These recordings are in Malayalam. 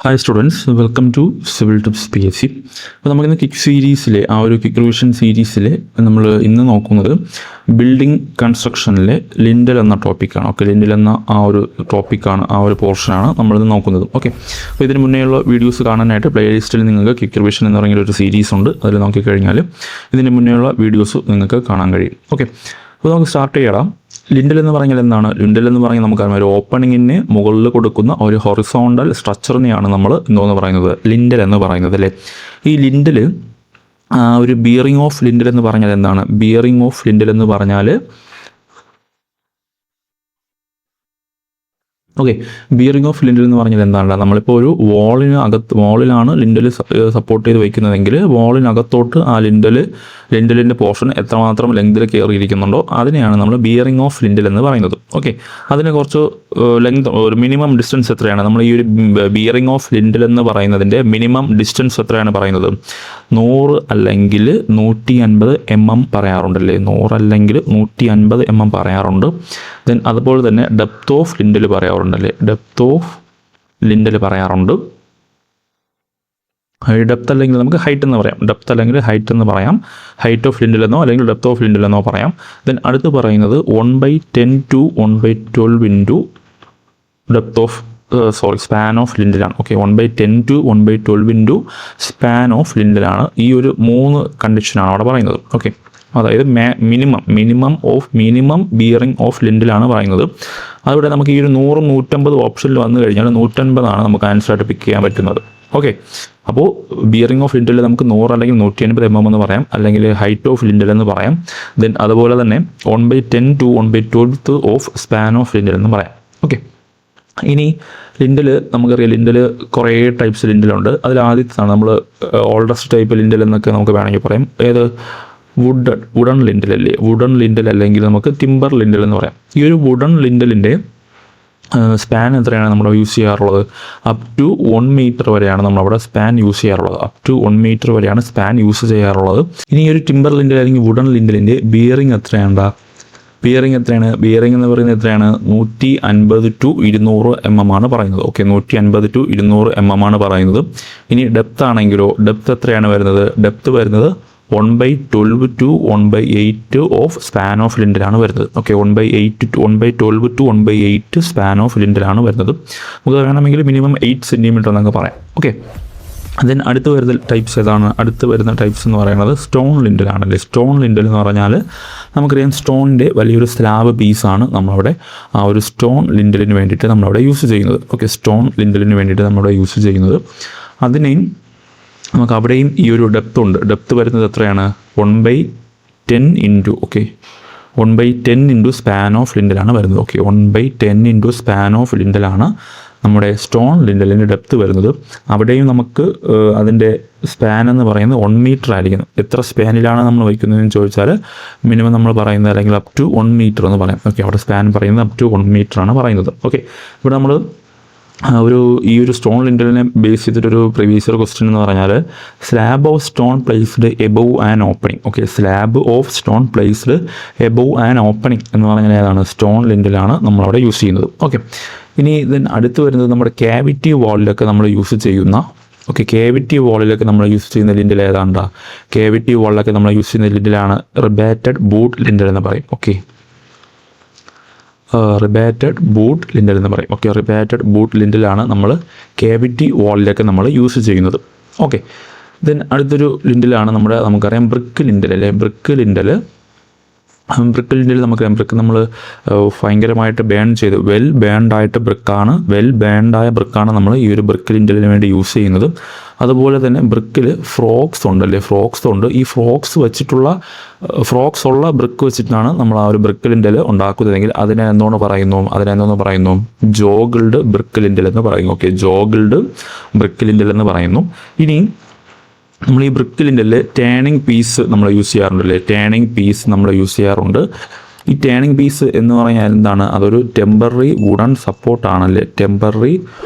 Hi students, welcome to civil tips PSC. അപ്പോൾ നമുക്കിന്ന് ക്വിക്ക് സീരീസിലെ ക്വിക്ക് റിവിഷൻ സീരീസിൽ നമ്മൾ ഇന്ന് നോക്കുന്നത് ബിൽഡിംഗ് കൺസ്ട്രക്ഷനിലെ ലിൻഡൽ എന്ന ടോപ്പിക്കാണ്. ലിൻഡൽ എന്ന ടോപ്പിക്കാണ്, പോർഷനാണ് നമ്മളിന്ന് നോക്കുന്നത്. അപ്പോൾ ഇതിന് മുന്നേയുള്ള വീഡിയോസ് കാണാനായിട്ട് പ്ലേലിസ്റ്റിൽ നിങ്ങൾക്ക് ക്വിക്ക് റിവിഷൻ എന്ന് പറയുന്ന ഒരു സീരീസ് ഉണ്ട്. അതിൽ നോക്കിക്കഴിഞ്ഞാൽ ഇതിന് മുന്നേയുള്ള വീഡിയോസ് നിങ്ങൾക്ക് കാണാൻ കഴിയും. അപ്പോൾ നമുക്ക് സ്റ്റാർട്ട് ചെയ്യണം. ലിൻഡൽ എന്ന് പറഞ്ഞാൽ എന്താണ്? ലിൻഡൽ എന്ന് പറഞ്ഞാൽ നമുക്കറിയാം, ഒരു ഓപ്പണിങ്ങിന് മുകളിൽ കൊടുക്കുന്ന ഒരു ഹൊറിസോണ്ടൽ സ്ട്രക്ചറിനെയാണ് നമ്മൾ എന്തോന്ന് പറയുന്നത്, ലിൻഡൽ എന്ന് പറയുന്നത്, അല്ലേ? ഈ ലിൻഡൽ ഒരു ബിയറിംഗ് ഓഫ് ലിൻഡൽ എന്ന് പറഞ്ഞാൽ എന്താണ്? ബിയറിംഗ് ഓഫ് ലിൻഡൽ എന്ന് പറഞ്ഞാൽ ബിയറിംഗ് ഓഫ് ലിൻഡൽ എന്ന് പറഞ്ഞാൽ എന്താണ്? നമ്മളിപ്പോൾ ഒരു വാളിലാണ് ലിൻഡൽ സപ്പോർട്ട് ചെയ്ത് വയ്ക്കുന്നതെങ്കിൽ വാളിനകത്തോട്ട് ആ ലിൻഡലിൻ്റെ പോർഷൻ എത്രമാത്രം ലെങ്തിൽ കയറിയിരിക്കുന്നുണ്ടോ അതിനെയാണ് നമ്മൾ ബിയറിംഗ് ഓഫ് ലിൻഡൽ എന്ന് പറയുന്നത്. അതിന് കുറച്ച് ഒരു മിനിമം ഡിസ്റ്റൻസ് എത്രയാണ്? നമ്മൾ ഈ ഒരു ബിയറിംഗ് ഓഫ് ലിൻഡൽ എന്ന് പറയുന്നതിൻ്റെ മിനിമം ഡിസ്റ്റൻസ് എത്രയാണ് പറയുന്നത്? 100 അല്ലെങ്കിൽ 150 mm പറയാറുണ്ടല്ലേ? 100 അല്ലെങ്കിൽ 150 mm പറയാറുണ്ട്. ദെൻ അതുപോലെ തന്നെ ഡെപ്ത് ഓഫ് ലിൻഡൽ പറയാറുണ്ടല്ലേ? ഡെപ്ത് ഓഫ് ലിൻഡൽ പറയാറുണ്ട്. ഡെപ്ത് അല്ലെങ്കിൽ നമുക്ക് ഹൈറ്റ് എന്ന് പറയാം. ഡെപ്ത് അല്ലെങ്കിൽ ഹൈറ്റ് എന്ന് പറയാം. ഹൈറ്റ് ഓഫ് ലിൻഡൽ എന്നോ അല്ലെങ്കിൽ ഡെപ്ത് ഓഫ് ലിൻഡൽ എന്നോ പറയാം. ദെൻ അടുത്ത് പറയുന്നത് 1/10 to 1/12 into depth of span of ലിൻഡലാണ്. 1/10 to 1/12 ഇൻറ്റു സ്പാൻ ഓഫ് ലിൻഡലാണ്. ഈ ഒരു 3 കണ്ടീഷനാണ് അവിടെ പറയുന്നത്. അതായത് മിനിമം ബിയറിംഗ് ഓഫ് ലിൻഡലാണ് പറയുന്നത്. അതിവിടെ നമുക്ക് ഈ ഒരു 100, 150 ഓപ്ഷനിൽ വന്നു കഴിഞ്ഞാൽ 150 നമുക്ക് ആൻസറായിട്ട് പിക്ക് ചെയ്യാൻ പറ്റുന്നത്. അപ്പോൾ ബിയറിംഗ് ഓഫ് ലിൻഡൽ നമുക്ക് 100 അല്ലെങ്കിൽ 150 mm എന്ന് പറയാം, അല്ലെങ്കിൽ ഹൈറ്റ് ഓഫ് ലിൻഡൽ എന്ന് പറയാം. ദെൻ അതുപോലെ തന്നെ 1/10 to 1/12 of span of lintel എന്ന് പറയാം. ഇനി ലിൻഡൽ നമുക്കറിയാം, ലിൻഡൽ കുറേ ടൈപ്സ് ലിൻഡലുണ്ട്. അതിൽ ആദ്യത്താണ് നമ്മൾ ഓൾഡസ്റ്റ് ടൈപ്പ് ലിൻഡൽ എന്നൊക്കെ നമുക്ക് വേണമെങ്കിൽ പറയാം. ഏത്? വുഡൺ ലിൻഡൽ അല്ലേ? വുഡൺ ലിൻഡൽ അല്ലെങ്കിൽ നമുക്ക് ടിമ്പർ ലിൻഡൽ എന്ന് പറയാം. ഈ ഒരു വുഡൺ ലിൻഡലിൻ്റെ സ്പാൻ എത്രയാണ് നമ്മൾ യൂസ് ചെയ്യാറുള്ളത്? അപ് ടു 1 മീറ്റർ വരെയാണ് നമ്മളവിടെ സ്പാൻ യൂസ് ചെയ്യാറുള്ളത്. അപ് ടു 1 മീറ്റർ വരെയാണ് സ്പാൻ യൂസ് ചെയ്യാറുള്ളത്. ഇനി ഒരു ടിമ്പർ ലിൻഡൽ അല്ലെങ്കിൽ വുഡൺ ലിൻഡലിൻ്റെ ബിയറിംഗ് എത്രയാണ്? ബിയറിംഗ് എന്ന് പറയുന്നത് എത്രയാണ്? 150 to 200 mm ആണ് പറയുന്നത്. 150 to 200 mm ആണ് പറയുന്നത്. ഇനി ഡെപ്ത് ആണെങ്കിലോ, ഡെപ്ത് എത്രയാണ് വരുന്നത്? ഡെപ്ത് വരുന്നത് 1/12 to 1/8 ഓഫ് സ്പാൻ ഓഫ് ലിൻഡലാണ് വരുന്നത്. 1/12 to 1/8 സ്പാൻ ഓഫ് ലിൻഡലാണ് വരുന്നത്. നമുക്ക് വേണമെങ്കിൽ മിനിമം 8 cm എന്നൊക്കെ പറയാം. ദെൻ അടുത്ത് വരുന്ന ടൈപ്സ് ഏതാണ്? അടുത്ത് വരുന്ന ടൈപ്സ് എന്ന് പറയുന്നത് സ്റ്റോൺ ലിൻഡലാണല്ലേ? സ്റ്റോൺ ലിൻഡൽ എന്ന് പറഞ്ഞാൽ നമുക്കറിയാം, സ്റ്റോണിൻ്റെ വലിയൊരു സ്ലാബ് പീസാണ് നമ്മളവിടെ ആ ഒരു സ്റ്റോൺ ലിൻഡലിന് വേണ്ടിയിട്ട് നമ്മളവിടെ യൂസ് ചെയ്യുന്നത്. സ്റ്റോൺ ലിൻഡലിന് വേണ്ടിയിട്ട് നമ്മളവിടെ യൂസ് ചെയ്യുന്നത്. അതിനെയും നമുക്ക് അവിടെയും ഈ ഒരു ഡെപ്ത് ഉണ്ട്. ഡെപ്ത് വരുന്നത് എത്രയാണ്? 1/10 ഇൻറ്റു 1/10 ഇൻറ്റു സ്പാൻ ഓഫ് ലിൻഡലാണ് വരുന്നത്. 1/10 ഇൻറ്റു സ്പാൻ ഓഫ് ലിൻഡലാണ് നമ്മുടെ സ്റ്റോൺ ലിൻഡലിൻ്റെ ഡെപ്ത് വരുന്നത്. അവിടെയും നമുക്ക് അതിൻ്റെ സ്പാൻ എന്ന് പറയുന്നത് 1 മീറ്റർ ആയിരിക്കും. എത്ര സ്പാനിലാണ് നമ്മൾ വയ്ക്കുന്നതെന്ന് ചോദിച്ചാൽ മിനിമം നമ്മൾ പറയുന്നത് അല്ലെങ്കിൽ അപ് ടു 1 മീറ്റർ എന്ന് പറയാം. അവിടെ സ്പാൻ പറയുന്നത് അപ് ടു 1 മീറ്ററാണ് പറയുന്നത്. ഇവിടെ നമ്മൾ ഈ ഒരു സ്റ്റോൺ ലിൻഡലിനെ ബേസ് ചെയ്തിട്ടൊരു പ്രീവിയസ് ഇയർ ക്വസ്റ്റ്യൻ എന്ന് പറഞ്ഞാൽ slab of stone placed above an opening. Slab of stone placed above an opening എന്ന് പറഞ്ഞാൽ ഏതാണ്? സ്റ്റോൺ ലിൻഡലാണ് നമ്മളവിടെ യൂസ് ചെയ്യുന്നത്. ഇനി ദെൻ അടുത്ത് വരുന്നത് നമ്മുടെ ക്യാവിറ്റി വാളിലൊക്കെ നമ്മൾ യൂസ് ചെയ്യുന്ന ക്യാവിറ്റി വാളിലൊക്കെ നമ്മൾ യൂസ് ചെയ്യുന്ന ലിൻഡൽ ഏതാണ്ടാ? ക്യാവിറ്റി വാളിലൊക്കെ നമ്മൾ യൂസ് ചെയ്യുന്ന ലിൻഡലാണ് റിബാറ്റഡ് ബൂട്ട് ലിൻഡൽ എന്ന് പറയും. റിബാറ്റഡ് ബൂട്ട് ലിൻഡൽ എന്ന് പറയും. റിബാറ്റഡ് ബൂട്ട് ലിൻഡലാണ് നമ്മൾ ക്യാവിറ്റി വാളിലൊക്കെ നമ്മൾ യൂസ് ചെയ്യുന്നത്. ദെൻ അടുത്തൊരു ലിൻഡലാണ് നമുക്കറിയാം ബ്രിക്ക് ലിൻഡൽ അല്ലേ? ബ്രിക്ക് ലിൻഡൽ നമുക്കറിയാം. ബ്രിക്ക് നമ്മൾ ഭയങ്കരമായിട്ട് ബേൺ ചെയ്ത് വെൽ ബേൺഡായ ബ്രിക്കാണ് നമ്മൾ ഈ ഒരു ബ്രിക്ക് ലിൻഡലിന് വേണ്ടി യൂസ് ചെയ്യുന്നത്. അതുപോലെ തന്നെ ബ്രിക്കിൽ ഫ്രോക്സ് ഉണ്ട്. ഈ ഫ്രോക്സ് ഉള്ള ബ്രിക്ക് വെച്ചിട്ടാണ് നമ്മൾ ആ ഒരു ബ്രിക്ക് ലിൻഡൽ ഉണ്ടാക്കുന്നതെങ്കിൽ അതിനെ എന്തോന്ന് പറയുന്നു? ജോഗിൾഡ് ബ്രിക്ക് ലിൻഡൽ എന്ന് പറയുന്നു. ജോഗിൾഡ് ബ്രിക്ക് ലിൻഡൽ എന്ന് പറയുന്നു. ഇനി നമ്മൾ ഈ ബ്രിക്ക് ലിൻഡലിൽ ടേണിംഗ് പീസ് നമ്മൾ യൂസ് ചെയ്യാറുണ്ട്. ഈ ടേണിംഗ് പീസ് എന്ന് പറഞ്ഞാൽ എന്താണ്? അതൊരു ടെമ്പററി വുഡൺ സപ്പോർട്ടാണല്ലേ? ടെമ്പററി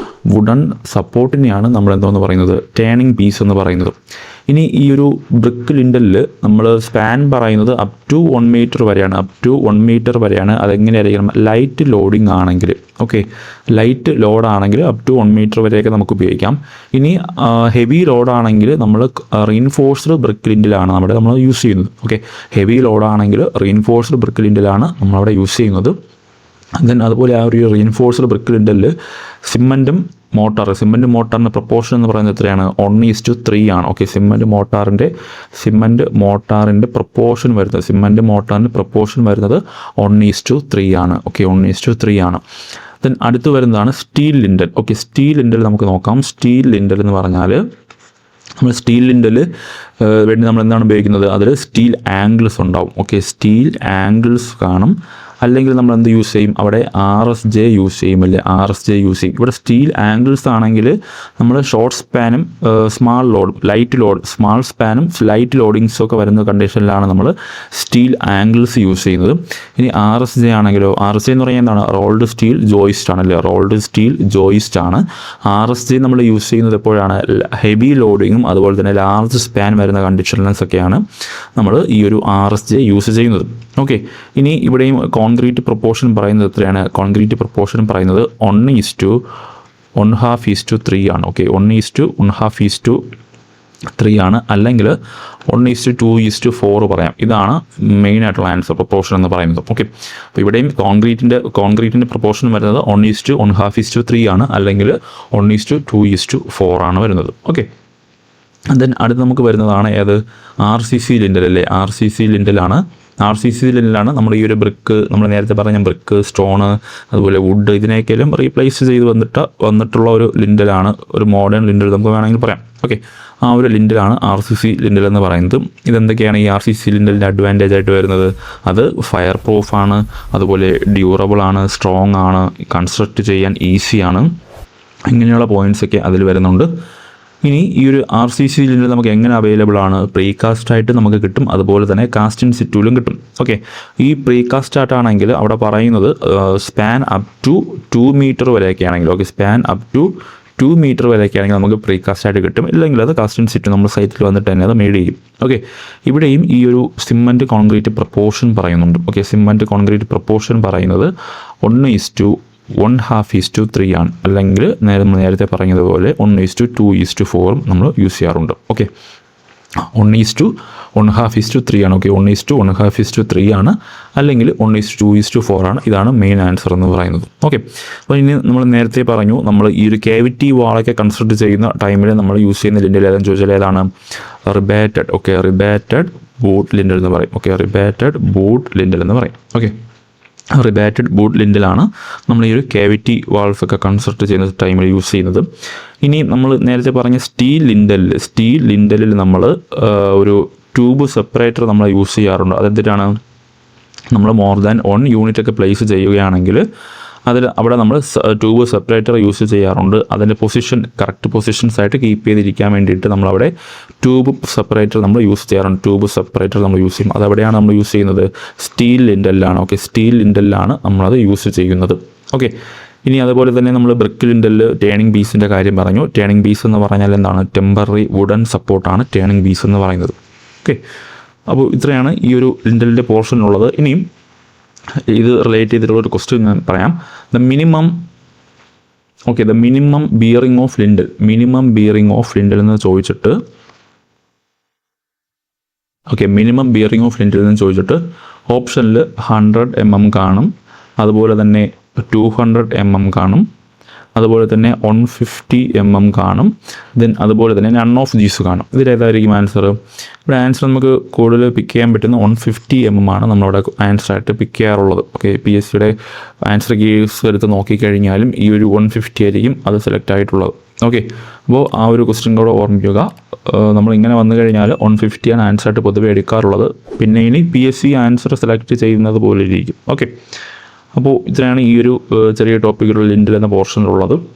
വുഡൺ സപ്പോർട്ടിനെയാണ് നമ്മൾ എന്തോന്ന് പറയുന്നത്? ടേണിംഗ് പീസ് എന്ന് പറയുന്നത്. ഇനി ഈ ഒരു ബ്രിക്ക് ലിൻഡലിൽ നമ്മൾ സ്പാൻ പറയുന്നത് അപ് ടു 1 മീറ്റർ വരെയാണ്, അപ് ടു 1 മീറ്റർ വരെയാണ്. അതെങ്ങനെയായിരിക്കണം? ലൈറ്റ് ലോഡിങ് ആണെങ്കിൽ, ഓക്കെ, ലൈറ്റ് ലോഡാണെങ്കിൽ അപ് ടു 1 മീറ്റർ വരെയൊക്കെ നമുക്ക് ഉപയോഗിക്കാം. ഇനി ഹെവി ലോഡാണെങ്കിൽ നമ്മൾ റീൻഫോഴ്സ്ഡ് ബ്രിക്ക് ലിൻഡിലാണ് നമ്മൾ യൂസ് ചെയ്യുന്നത്. ഓക്കെ, ഹെവി ലോഡാണെങ്കിൽ റീൻഫോഴ്സ്ഡ് ബ്രിക്ക് ലിൻഡിലാണ് നമ്മളവിടെ യൂസ് ചെയ്യുന്നത്. ദെൻ അതുപോലെ ആ ഒരു റീൻഫോഴ്സ്ഡ് ബ്രിക്ക് ലിൻഡലിൽ സിമൻറ്റും സിമൻറ്റ് മോട്ടാറിൻ്റെ പ്രപ്പോർഷൻ എന്ന് പറയുന്നത് എത്രയാണ്? 1:3 ആണ്. ഓക്കെ, സിമൻറ്റ് മോട്ടാറിൻ്റെ പ്രപ്പോർഷൻ വരുന്നത്, സിമൻറ്റ് മോട്ടാറിൻ്റെ പ്രപ്പോർഷൻ വരുന്നത് 1:3 ആണ്. ഓക്കെ, 1:3 ആണ്. ദെൻ അടുത്ത് വരുന്നതാണ് steel lintel. Okay, steel lintel നമുക്ക് നോക്കാം. സ്റ്റീൽ ലിൻഡൽ എന്ന് പറഞ്ഞാൽ നമ്മൾ സ്റ്റീൽ ലിൻഡൽ വേണ്ടി നമ്മൾ എന്താണ് ഉപയോഗിക്കുന്നത്? അതിൽ സ്റ്റീൽ ആംഗിൾസ് ഉണ്ടാവും. ഓക്കെ, സ്റ്റീൽ ആംഗിൾസ് കാണും. അല്ലെങ്കിൽ നമ്മൾ എന്ത് യൂസ് ചെയ്യും? അവിടെ RSJ യൂസ് ചെയ്യുമല്ലേ? RSJ യൂസ് ചെയ്യും. ഇവിടെ സ്റ്റീൽ ആംഗിൾസ് ആണെങ്കിൽ നമ്മൾ ഷോർട്ട് സ്പാനും സ്മാൾ ലോഡും സ്മാൾ സ്പാനും ലൈറ്റ് ലോഡിങ്സും ഒക്കെ വരുന്ന കണ്ടീഷനിലാണ് നമ്മൾ സ്റ്റീൽ ആംഗിൾസ് യൂസ് ചെയ്യുന്നത്. ഇനി RSJ ആണെങ്കിലോ, RSJ എന്ന് പറയുന്നത് എന്താണ്? റോൾഡ് സ്റ്റീൽ ജോയിസ്റ്റ് ആണല്ലേ? റോൾഡ് സ്റ്റീൽ ജോയിസ്റ്റ് ആണ്. RSJ നമ്മൾ യൂസ് ചെയ്യുന്നത് എപ്പോഴാണ്? ഹെവി ലോഡിങ്ങും അതുപോലെ തന്നെ ലാർജ് സ്പാൻ വരുന്ന കണ്ടീഷനിലൊക്കെയാണ് നമ്മൾ ഈ ഒരു RSJ യൂസ് ചെയ്യുന്നത്. ഓക്കെ, ഇനി ഇവിടെയും കോൺക്രീറ്റ് പ്രൊപ്പോർഷൻ പറയുന്നത് എത്രയാണ്? കോൺക്രീറ്റ് പ്രൊപ്പോർഷൻ പറയുന്നത് 1:1.5:3 ആണ്. ഓക്കെ, 1:1.5:3 ആണ്. അല്ലെങ്കിൽ 1:2:4 പറയാം. ഇതാണ് മെയിൻ ആയിട്ടുള്ള ആൻസർ, പ്രൊപ്പോർഷൻ എന്ന് പറയുന്നത്. ഓക്കെ, അപ്പോൾ ഇവിടെയും കോൺക്രീറ്റിൻ്റെ പ്രൊപ്പോർഷൻ വരുന്നത് 1:1.5:3 ആണ്. അല്ലെങ്കിൽ 1:2:4 ആണ് വരുന്നത്. ഓക്കെ, ദെൻ അടുത്ത് നമുക്ക് വരുന്നതാണ് ഏത്? RCC ലിൻഡൽ അല്ലേ? RCC ലിൻഡലാണ് നമ്മൾ ഈ ഒരു ബ്രിക്ക്, നമ്മൾ നേരത്തെ പറഞ്ഞ ബ്രിക്ക്, സ്റ്റോണ്, അതുപോലെ വുഡ്, ഇതിനെയൊക്കെയും റീപ്ലേസ് ചെയ്ത് വന്നിട്ടുള്ള ഒരു ലിൻഡലാണ്, ഒരു മോഡേൺ ലിൻഡൽ നമുക്ക് വേണമെങ്കിൽ പറയാം. ഓക്കെ, ആ ഒരു ലിൻഡലാണ് RCC ലിൻഡൽ എന്ന് പറയുന്നത്. ഇതെന്തൊക്കെയാണ് ഈ RCC ലിൻഡലിൻ്റെ അഡ്വാൻറ്റേജ് ആയിട്ട് വരുന്നത്? അത് ഫയർ പ്രൂഫാണ്, അതുപോലെ ഡ്യൂറബിൾ ആണ്, സ്ട്രോങ് ആണ്, കൺസ്ട്രക്റ്റ് ചെയ്യാൻ ഈസിയാണ്. ഇങ്ങനെയുള്ള പോയിൻറ്റ്സൊക്കെ അതിൽ വരുന്നുണ്ട്. ഇനി ഈ ഒരു RCC ലിൻഡൽ നമുക്ക് എങ്ങനെ അവൈലബിൾ ആണ്? പ്രീകാസ്റ്റ് ആയിട്ട് നമുക്ക് കിട്ടും, അതുപോലെ തന്നെ കാസ്റ്റ് ഇൻ സിറ്റുവിലും കിട്ടും. ഓക്കെ, ഈ പ്രീകാസ്റ്റ് ആയിട്ടാണെങ്കിൽ അവിടെ പറയുന്നത് സ്പാൻ അപ് ടു 2 മീറ്റർ വരെയൊക്കെ ആണെങ്കിൽ, okay, span up to 2 meter വരെയൊക്കെ ആണെങ്കിൽ നമുക്ക് പ്രീകാസ്റ്റ് ആയിട്ട് കിട്ടും. ഇല്ലെങ്കിൽ അത് കാസ്റ്റ് ഇൻ സിറ്റു നമ്മൾ സൈറ്റിൽ വന്നിട്ട് തന്നെ അത് മെയ്ഡ് ചെയ്യും. ഓക്കെ, ഇവിടെയും ഈ ഒരു സിമൻറ്റ് കോൺക്രീറ്റ് പ്രപ്പോർഷൻ പറയുന്നുണ്ട്. ഓക്കെ, സിമൻറ്റ് കോൺക്രീറ്റ് പ്രപ്പോർഷൻ പറയുന്നത് 1:1.5:3 ആണ്. അല്ലെങ്കിൽ നേരത്തെ പറഞ്ഞതുപോലെ 1:2:4 നമ്മൾ യൂസ് ചെയ്യാറുണ്ട്. ഓക്കെ, 1:1.5:3 ആണ്. ഓക്കെ, 1:1.5:3 ആണ്. അല്ലെങ്കിൽ 1:2:4 ആണ്. ഇതാണ് മെയിൻ ആൻസർ എന്ന് പറയുന്നത്. ഓക്കെ, അപ്പോൾ ഇനി നമ്മൾ നേരത്തെ പറഞ്ഞു, നമ്മൾ ഈ ഒരു കേവിറ്റി വാളൊക്കെ കൺസ്ട്രക്ട് ചെയ്യുന്ന ടൈമിൽ നമ്മൾ യൂസ് ചെയ്യുന്ന ലിൻഡൽ ഏതാണെന്ന് ചോദിച്ചാൽ ഏതാണ്? റിബാറ്റഡ്. ഓക്കെ, റിബാറ്റഡ് ബൂട്ട് ലിൻഡൽ എന്ന് പറയും. ഓക്കെ, റിബാറ്റഡ് ബൂട്ട് ലിൻഡൽ എന്ന് പറയും. ഓക്കെ, റിബാറ്റഡ് ബൂട്ട് ലിൻഡലാണ് നമ്മൾ ഈ ഒരു കേവിറ്റി വാൾസ് ഒക്കെ കൺസ്ട്രക്ട് ചെയ്യുന്ന ടൈമിൽ യൂസ് ചെയ്യുന്നത്. ഇനി നമ്മൾ നേരത്തെ പറഞ്ഞ സ്റ്റീൽ ലിൻഡലിൽ നമ്മൾ ഒരു ട്യൂബ് സെപ്പറേറ്റർ നമ്മൾ യൂസ് ചെയ്യാറുണ്ട്. അതെന്തിനാണ്? നമ്മൾ മോർ ദാൻ 1 യൂണിറ്റ് ഒക്കെ പ്ലേസ് ചെയ്യുകയാണെങ്കിൽ അവിടെ നമ്മൾ ട്യൂബ് സെപ്പറേറ്റർ യൂസ് ചെയ്യാറുണ്ട്. അതിൻ്റെ കറക്റ്റ് പൊസിഷൻസ് ആയിട്ട് കീപ്പ് ചെയ്തിരിക്കാൻ വേണ്ടിയിട്ട് നമ്മളവിടെ ട്യൂബ് സെപ്പറേറ്റർ നമ്മൾ യൂസ് ചെയ്യാറുണ്ട്. യൂസ് ചെയ്യും. അതെവിടെയാണ് നമ്മൾ യൂസ് ചെയ്യുന്നത്? സ്റ്റീൽ ലിൻഡലിലാണ്. ഓക്കെ, സ്റ്റീൽ ലിൻഡലിലാണ് നമ്മളത് യൂസ് ചെയ്യുന്നത്. ഓക്കെ, ഇനി അതുപോലെ തന്നെ നമ്മൾ ബ്രിക്ക് ലിൻഡലിൽ ടേണിംഗ് ബീസിൻ്റെ കാര്യം പറഞ്ഞു. ടേണിംഗ് ബീസ് എന്ന് പറഞ്ഞാൽ എന്താണ്? ടെമ്പററി വുഡൻ സപ്പോർട്ടാണ് ടേണിംഗ് ബീസ് എന്ന് പറയുന്നത്. ഓക്കെ, അപ്പോൾ ഇത്രയാണ് ഈ ഒരു ലിൻഡലിൻ്റെ പോർഷനുള്ളത്. ഇനിയും ഇത് റിലേറ്റ് ചെയ്തിട്ടുള്ള ഒരു ക്വസ്റ്റ്യൻ ഞാൻ പറയാം. The minimum bearing of lintel എന്ന് ചോദിച്ചിട്ട്, മിനിമം ബിയറിംഗ് ഓഫ് ലിൻഡൽ എന്ന് ചോദിച്ചിട്ട് ഓപ്ഷനിൽ 100 mm കാണും, അതുപോലെ തന്നെ 200 mm കാണും, അതുപോലെ തന്നെ 150 mm കാണും, ദെൻ അതുപോലെ തന്നെ നൺ ഓഫ് ദീസ് കാണും. ഇതിലേതായിരിക്കും ആൻസർ? ഇവിടെ ആൻസർ നമുക്ക് കൂടുതൽ പിക്ക് ചെയ്യാൻ പറ്റുന്ന 150 mm ആണ് നമ്മളവിടെ ആൻസറായിട്ട് പിക്ക് ചെയ്യാറുള്ളത്. ഓക്കെ, PSCയുടെ ആൻസർ കീസ് എടുത്ത് നോക്കിക്കഴിഞ്ഞാലും ഈ ഒരു 150 ആയിരിക്കും അത് സെലക്ട് ആയിട്ടുള്ളത്. ഓക്കെ, അപ്പോൾ ആ ഒരു ക്വസ്റ്റ്യൻ കൂടെ ഓർമ്മിക്കുക. നമ്മളിങ്ങനെ വന്നു കഴിഞ്ഞാൽ 150 ആണ് ആൻസറായിട്ട് പൊതുവെ എടുക്കാറുള്ളത്. പിന്നെ ഇനി PSC ആൻസർ സെലക്ട് ചെയ്യുന്നത് പോലെ ഇരിക്കും. ഓക്കെ, അപ്പോൾ ഇത്രയാണ് ഈ ഒരു ചെറിയ ടോപ്പിക്കുള്ള ലിൻഡൽ എന്ന പോർഷനിലുള്ളത്.